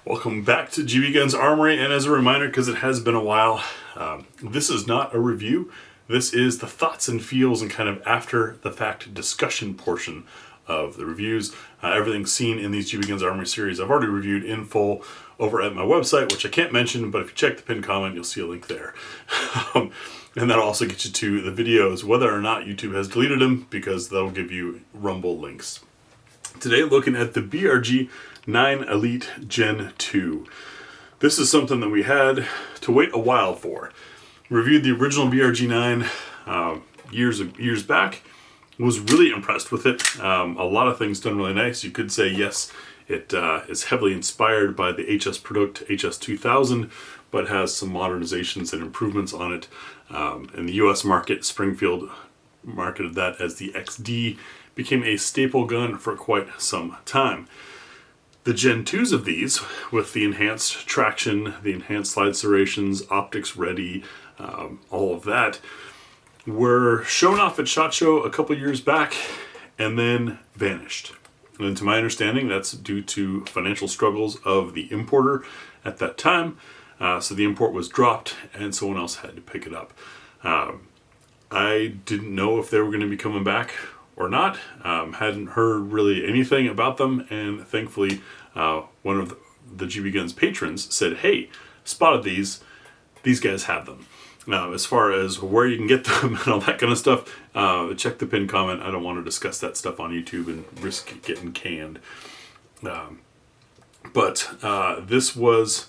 Welcome back to GBGuns Armory, and as a reminder, because it has been a while, this is not a review. This is the thoughts and feels and kind of after the fact discussion portion of the reviews. Everything seen in these GBGuns Armory series I've already reviewed in full over at my website, which I can't mention, but if you check the pinned comment, you'll see a link there. And that'll also get you to the videos, whether or not YouTube has deleted them, because that'll give you Rumble links. Today, looking at the BRG9 Elite Gen 2. This is something that we had to wait a while for. Reviewed the original BRG9 years back. Was really impressed with it. A lot of things done really nice. You could say yes, it is heavily inspired by the HS product HS2000, but has some modernizations and improvements on it. In the US market, Springfield marketed that as the XD, became a staple gun for quite some time. The Gen 2s of these, with the enhanced traction, the enhanced slide serrations, optics ready, all of that, were shown off at SHOT Show a couple years back and then vanished. And to my understanding, that's due to financial struggles of the importer at that time. So the import was dropped and someone else had to pick it up. I didn't know if they were going to be coming back or not. Hadn't heard really anything about them, and thankfully one of the GBGuns patrons said, hey, spotted these guys have them. As far as where you can get them and all that kind of stuff, check the pinned comment. I don't want to discuss that stuff on YouTube and risk getting canned. But this was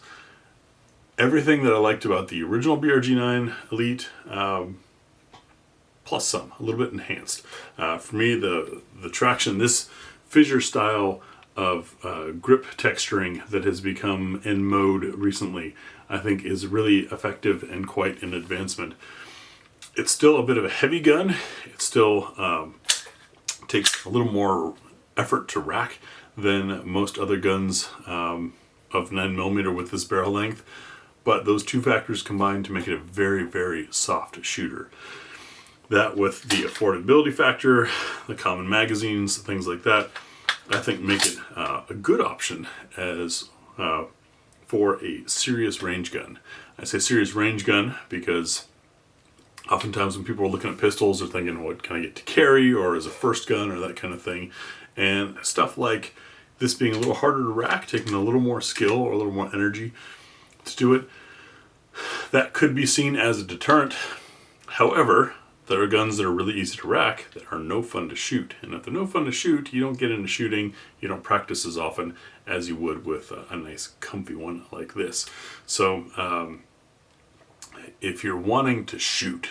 everything that I liked about the original BRG9 Elite, plus some, a little bit enhanced. For me, the traction, this fissure style of grip texturing that has become in mode recently, I think is really effective and quite an advancement. It's still a bit of a heavy gun. It still takes a little more effort to rack than most other guns of 9mm with this barrel length, but those two factors combine to make it a very, very soft shooter. That with the affordability factor, the common magazines, things like that, I think make it a good option as for a serious range gun. I say serious range gun because oftentimes when people are looking at pistols, they're thinking, what can I get to carry, or as a first gun, or that kind of thing. And stuff like this being a little harder to rack, taking a little more skill or a little more energy to do it, that could be seen as a deterrent. However, there are guns that are really easy to rack that are no fun to shoot. And if they're no fun to shoot, you don't get into shooting, you don't practice as often as you would with a nice comfy one like this. So if you're wanting to shoot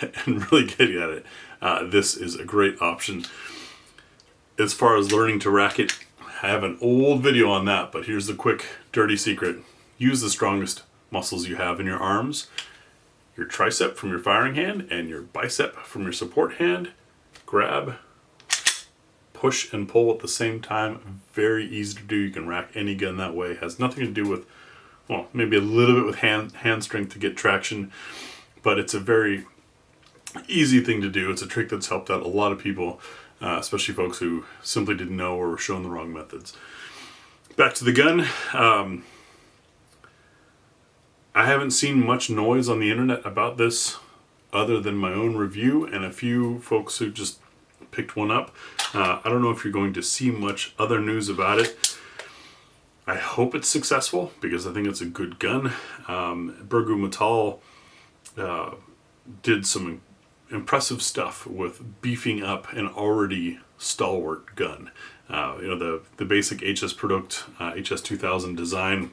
and really get at it, this is a great option. As far as learning to rack it, I have an old video on that, but here's the quick dirty secret. Use the strongest muscles you have in your arms. Your tricep from your firing hand and your bicep from your support hand. Grab, push, and pull at the same time. Very easy to do. You can rack any gun that way. It has nothing to do with, well, maybe a little bit with hand strength to get traction, but it's a very easy thing to do. It's a trick that's helped out a lot of people, especially folks who simply didn't know or were shown the wrong methods. Back to the gun. I haven't seen much noise on the internet about this other than my own review and a few folks who just picked one up. I don't know if you're going to see much other news about it. I hope it's successful because I think it's a good gun. BRG did some impressive stuff with beefing up an already stalwart gun. The basic HS product, HS2000 design,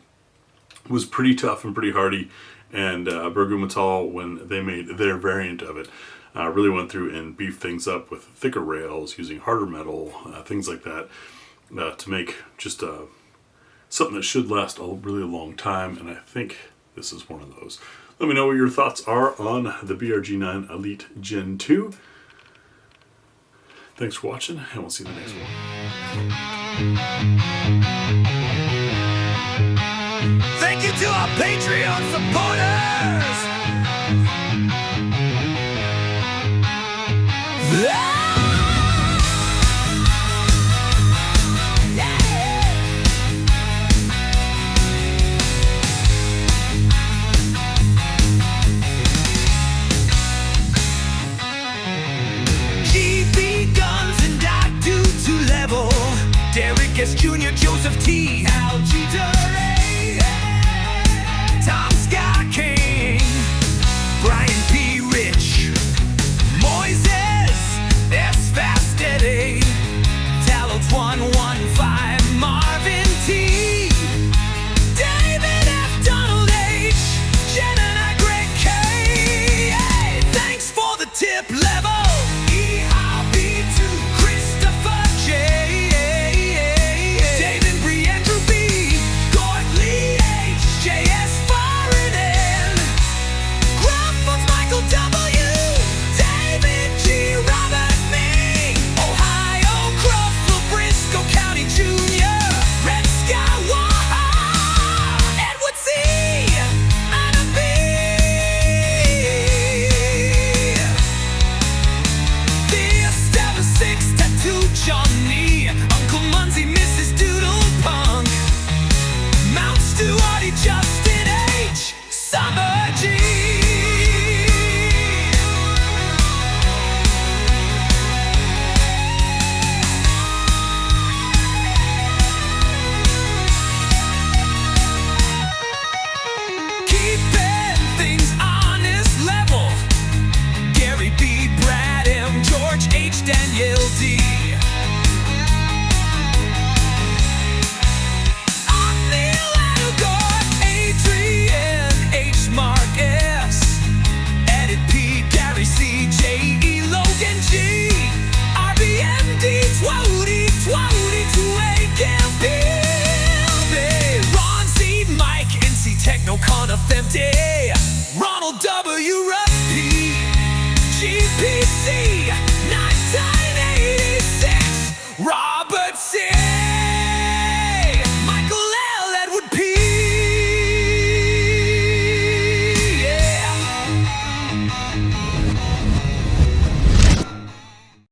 was pretty tough and pretty hardy, and BRG, when they made their variant of it, really went through and beefed things up with thicker rails, using harder metal, things like that, to make just something that should last a really long time, and I think this is one of those. Let me know what your thoughts are on the BRG9 Elite Gen 2. Thanks for watching, and we'll see you in the next one. Thank you to our Patreon supporters! Derek S. Jr., Joseph T. Al G. Tom Scott King.